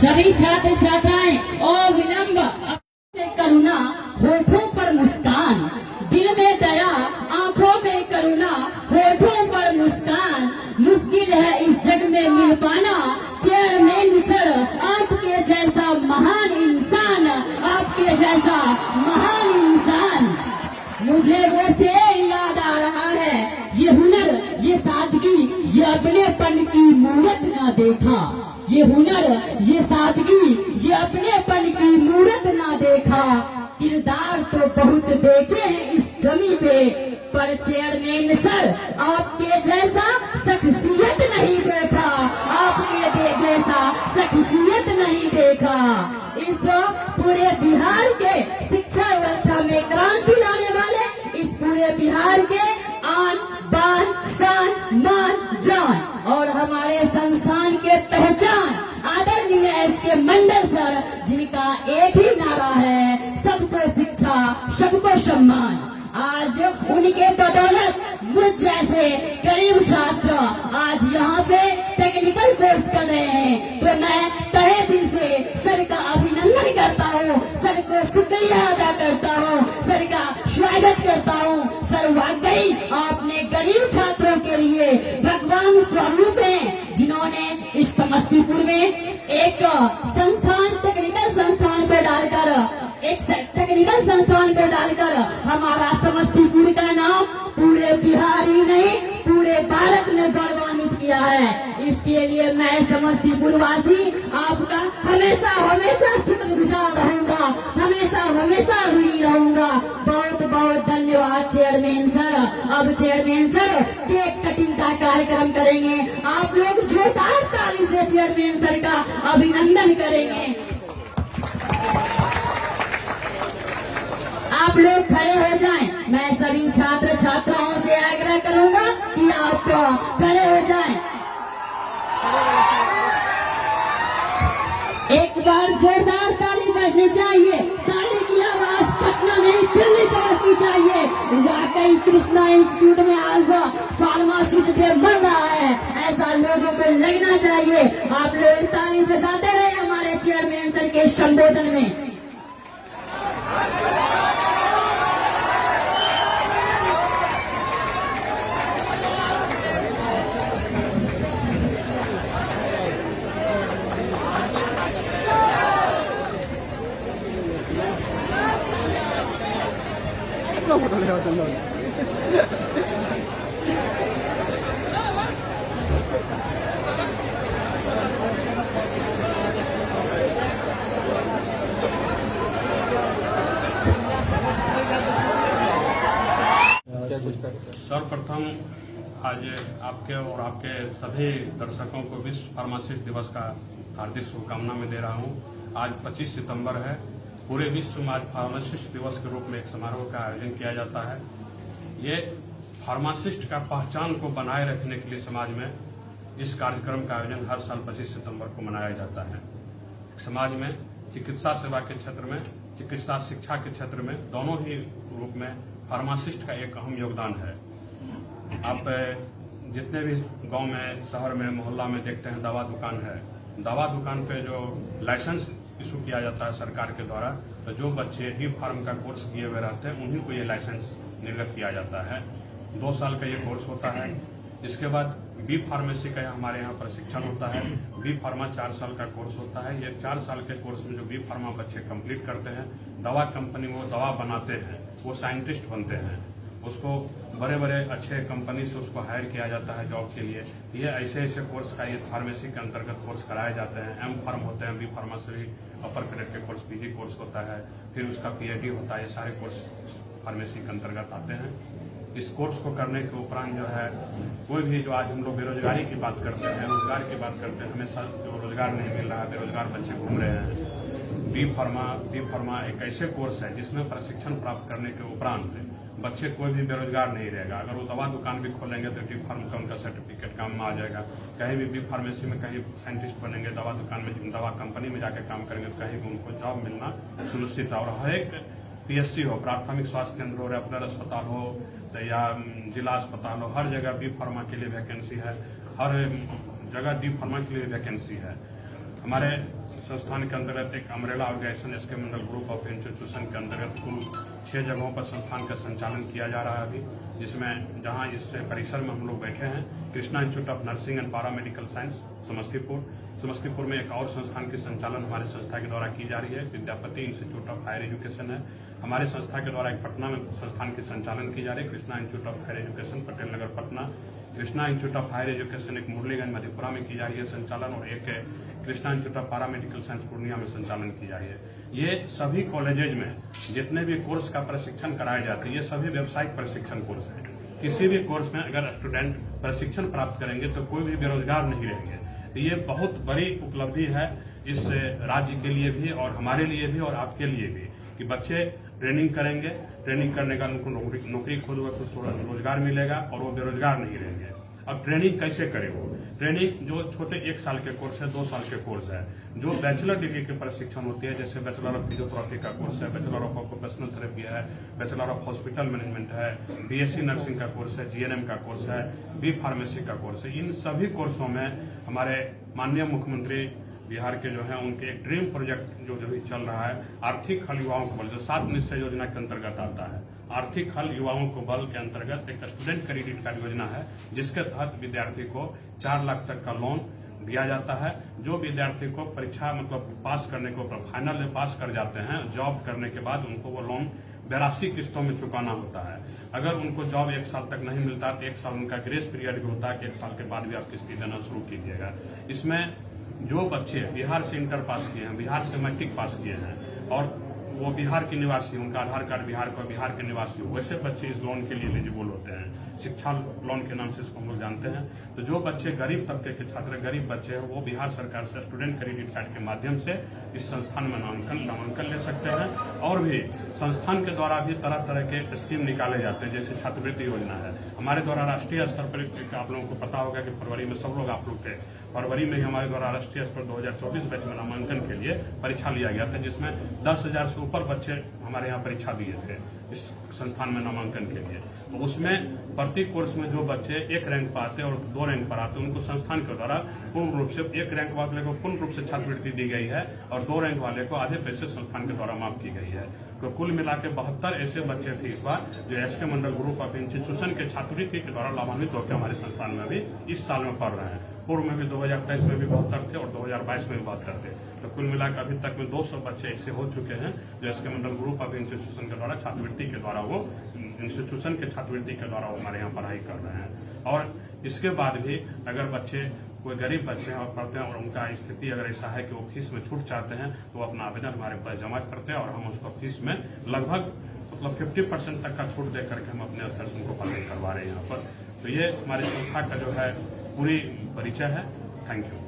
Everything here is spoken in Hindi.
सभी छात्र छात्राएं अविलंब करुणा, होठों पर मुस्कान, दिल में दया, आंखों में करुणा, होठों पर मुस्कान। मुश्किल है इस जग में मिल पाना चेयरमैन सर आपके जैसा महान इंसान, आपके जैसा महान इंसान। मुझे वो शेर याद आ रहा है, ये हुनर, ये सादगी, ये अपनेपन की मूरत ना देखा। ये हुनर, ये सादगी, ये अपनेपन की मूरत ना देखा। किरदार तो बहुत देखे हैं इस जमी पे, पर चेयरमैन सर आपके जैसा शख्सियत नहीं देखा, आपके जैसा शख्सियत नहीं देखा। इस पूरे बिहार के शिक्षा व्यवस्था में क्रांति लाने वाले, इस पूरे बिहार के आन बान शान मान जान और हमारे संस्थान के पहचान आदरणीय एसके मंडल सर, जिनका एक ही नारा है, सबको शिक्षा सबको सम्मान। आज उनके बदौलत मुझ जैसे गरीब छात्र आज यहाँ पे टेक्निकल कोर्स कर रहे हैं, तो मैं तहे दिल से सर का अभिनंदन करता हूँ, सर को शुक्रिया अदा करता हूँ, सर का स्वागत करता हूँ। सर वाकई आपने गरीब छात्रों के लिए भगवान स्वरूप हैं, जिन्होंने इस समस्तीपुर में एक संस्थान, टेक्निकल संस्थान को डालकर, एक टेक्निकल संस्थान को डालकर हमारा समस्तीपुर का नाम पूरे बिहार ही नहीं पूरे भारत में गौरवान्वित किया है। इसके लिए मैं समस्तीपुर वासी आपका हमेशा हमेशा शुक्रगुजार रहूंगा, हमेशा हमेशा ऋणी रहूंगा। बहुत बहुत धन्यवाद चेयरमैन सर। अब चेयरमैन सर केक कटिंग का कार्यक्रम करेंगे, आप लोग जोरदार ताली से चेयरमैन सर का अभिनंदन करेंगे। आप लोग खड़े हो जाएं। मैं सभी छात्र छात्राओं से आग्रह करूंगा कि आप खड़े हो जाएं। एक बार जोरदार ताली बजनी चाहिए, ताली की आवाज पटना में दिल्ली पहुंचनी चाहिए। वाकई कृष्णा इंस्टीट्यूट में आज फार्मासिस्ट डे बन रहा है, ऐसा लोगों को लगना चाहिए। आप लोग ताली बजाते रहे हमारे चेयरमैन सर के संबोधन में। सर्वप्रथम आज आपके और आपके सभी दर्शकों को विश्व फार्मासिस्ट दिवस का हार्दिक शुभकामना मैं दे रहा हूं। आज 25 सितंबर है। पूरे विश्व में आज फार्मासिस्ट दिवस के रूप में एक समारोह का आयोजन किया जाता है। ये फार्मासिस्ट का पहचान को बनाए रखने के लिए समाज में इस कार्यक्रम का आयोजन हर साल 25 सितंबर को मनाया जाता है। समाज में चिकित्सा सेवा के क्षेत्र में, चिकित्सा शिक्षा के क्षेत्र में, दोनों ही रूप में फार्मासिस्ट का एक अहम योगदान है। आप जितने भी गांव में, शहर में, मोहल्ला में देखते हैं दवा दुकान है, दवा दुकान पे जो लाइसेंस इशू किया जाता है सरकार के द्वारा, तो जो बच्चे डी फार्म का कोर्स किए हुए रहते हैं उन्हीं को ये लाइसेंस निर्गत किया जाता है। 2 साल का ये कोर्स होता है। इसके बाद बी फार्मेसी का हमारे यहाँ प्रशिक्षण होता है। बी फार्मा 4 साल का कोर्स होता है। ये 4 साल के कोर्स में जो बी फार्मा बच्चे कंप्लीट करते हैं, दवा कंपनी में वो दवा बनाते हैं, वो साइंटिस्ट बनते हैं, उसको बड़े बड़े अच्छे कंपनी से उसको हायर किया जाता है जॉब के लिए। ये ऐसे ऐसे कोर्स का ये फार्मेसी के अंतर्गत कोर्स कराए जाते हैं। एम फार्म होते हैं, बी फार्मा से भी अपर ग्रेड के कोर्स, पीजी कोर्स होता है, फिर उसका पीएचडी होता है। ये सारे कोर्स फार्मेसी के अंतर्गत आते हैं। इस कोर्स को करने के उपरांत जो है कोई भी, जो आज हम लोग बेरोजगारी की बात करते हैं, रोजगार की बात करते हैं, हमेशा जो रोजगार नहीं मिल रहा है, बेरोजगार बच्चे घूम रहे हैं। बी फार्मा एक ऐसे कोर्स है जिसमें प्रशिक्षण प्राप्त करने के उपरांत बच्चे कोई भी बेरोजगार नहीं रहेगा। अगर वो दवा दुकान भी खोलेंगे तो डी फार्म का उनका सर्टिफिकेट काम में आ जाएगा। कहीं भी बी फार्मेसी में कहीं साइंटिस्ट बनेंगे, दवा दुकान में, दवा कंपनी में जाके काम करेंगे तो कहीं भी उनको जॉब मिलना सुनिश्चित है। और हर एक पीएचसी हो, प्राथमिक स्वास्थ्य केंद्र हो, रेफरल अस्पताल हो या जिला अस्पताल हो, हर जगह बी फार्मा के लिए वैकेंसी है, हर जगह डी फार्मा के लिए वैकेंसी है। हमारे संस्थान के अंतर्गत एक umbrella organisation SK Mandal group of institution के अंतर्गत कुल 6 जगहों पर संस्थान का संचालन किया जा रहा है अभी, जिसमें जहां इस परिसर में हम लोग बैठे हैं Krishna institute of nursing and paramedical science Samastipur में एक और संस्थान की संचालन हमारे संस्था के द्वारा की जा रही है, Vidyapati institute of higher education है। हमारे संस्था के द्वारा एक पटना में संस्थान की संचालन की जा रही है, Krishna institute of higher education Patel Nagar Patna. Krishna institute of higher education एक मुरलीगंज मधेपुरा में की जा रही है संचालन, और एक Krishna institute of paramedical science Purnia में संचालन की जा रही है। ये सभी कॉलेजेज में जितने भी कोर्स का प्रशिक्षण कराए जाते हैं, ये सभी व्यावसायिक प्रशिक्षण कोर्स है। किसी भी कोर्स में अगर स्टूडेंट प्रशिक्षण प्राप्त करेंगे तो कोई भी बेरोजगार नहीं रहेंगे। तो ये बहुत बड़ी उपलब्धि है इस राज्य के लिए भी और हमारे लिए भी और आपके लिए भी, कि बच्चे ट्रेनिंग करेंगे, ट्रेनिंग करने का उनको नौकरी खोजोगे तो रोजगार मिलेगा और वो बेरोजगार नहीं रहेंगे। अब ट्रेनिंग कैसे करें? वो ट्रेनिंग जो छोटे 1 साल के कोर्स है, 2 साल के कोर्स है, जो बैचलर डिग्री के प्रशिक्षण होती है, जैसे बैचलर ऑफ फिजियोथेरेपी का कोर्स है, बैचलर ऑफ ऑक्यूपेशनल थेरेपी है, बैचलर ऑफ हॉस्पिटल मैनेजमेंट है, बीएससी नर्सिंग का कोर्स है, जीएनएम का कोर्स है, बी फार्मेसी का कोर्स है। इन सभी कोर्सों में हमारे माननीय मुख्यमंत्री बिहार के जो है उनके एक ड्रीम प्रोजेक्ट जो भी चल रहा है, आर्थिक हल युवाओं को बल, जो 7 निश्चय योजना के अंतर्गत आता है। आर्थिक हल युवाओं को बल के अंतर्गत एक स्टूडेंट क्रेडिट कार्ड योजना है, जिसके तहत विद्यार्थी को 4 लाख तक का लोन दिया जाता है। जो विद्यार्थी को परीक्षा पास करने को फाइनल में पास कर जाते हैं, जॉब करने के बाद उनको वो लोन 82 किस्तों में चुकाना होता है। अगर उनको जॉब 1 साल तक नहीं मिलता तो 1 साल उनका ग्रेस पीरियड भी होता है कि 1 साल के बाद भी आप किस्ती देना शुरू कीजिएगा। इसमें जो बच्चे बिहार से इंटर पास किए हैं, बिहार से मैट्रिक पास किए हैं और वो बिहार के निवासी, उनका आधार कार्ड बिहार के निवासी हो, वैसे बच्चे इस लोन के लिए एलिजिबल होते हैं। शिक्षा लोन के नाम से इसको हम लोग जानते हैं। तो जो बच्चे गरीब तबके के छात्र, गरीब बच्चे हैं, वो बिहार सरकार से स्टूडेंट क्रेडिट कार्ड के माध्यम से इस संस्थान में नामांकन ले सकते हैं। और भी संस्थान के द्वारा भी तरह तरह के स्कीम निकाले जाते हैं, जैसे छात्रवृत्ति योजना है हमारे द्वारा राष्ट्रीय स्तर पर। आप लोगों को पता होगा कि फरवरी में सब लोग आप लोग थे, फरवरी में ही हमारे द्वारा राष्ट्रीय स्तर 2024 बैच में नामांकन के लिए परीक्षा लिया गया था, जिसमें 10,000 से ऊपर बच्चे हमारे यहाँ परीक्षा दिए थे इस संस्थान में नामांकन के लिए। तो उसमें प्रति कोर्स में जो बच्चे 1 रैंक पर आते और 2 रैंक पर आते, उनको संस्थान के द्वारा पूर्ण रूप से 1 रैंक वाले को पूर्ण रूप से छात्रवृत्ति दी गई है और 2 रैंक वाले को आधे पैसे संस्थान के द्वारा माफ की गई है। तो कुल मिला के 72 ऐसे बच्चे थे इस बार जो SK Mandal group of institution के छात्रवृत्ति के द्वारा लाभान्वित होकर हमारे संस्थान में अभी इस साल में पढ़ रहे हैं। पूर्व में भी 2023 में भी 72 थे और 2022 में भी 72 थे। तो कुल मिलाकर अभी तक में 200 बच्चे ऐसे हो चुके हैं जो SK Mandal group of institution के द्वारा छात्रवृत्ति के द्वारा वो इंस्टीट्यूशन के छात्रवृत्ति के द्वारा वो हमारे यहाँ पढ़ाई कर रहे हैं। और इसके बाद भी अगर बच्चे कोई गरीब बच्चे हैं और पढ़ते हैं और उनका स्थिति अगर ऐसा है कि वो फीस में छूट चाहते हैं तो वो अपना आवेदन हमारे पास जमा करते हैं और हम उसको फीस में लगभग 50% तक का छूट दे करके हम अपने स्तर से उनको पढ़ाई करवा रहे हैं यहाँ पर। तो ये हमारी संस्था का जो है पूरी परिचय है। Thank you.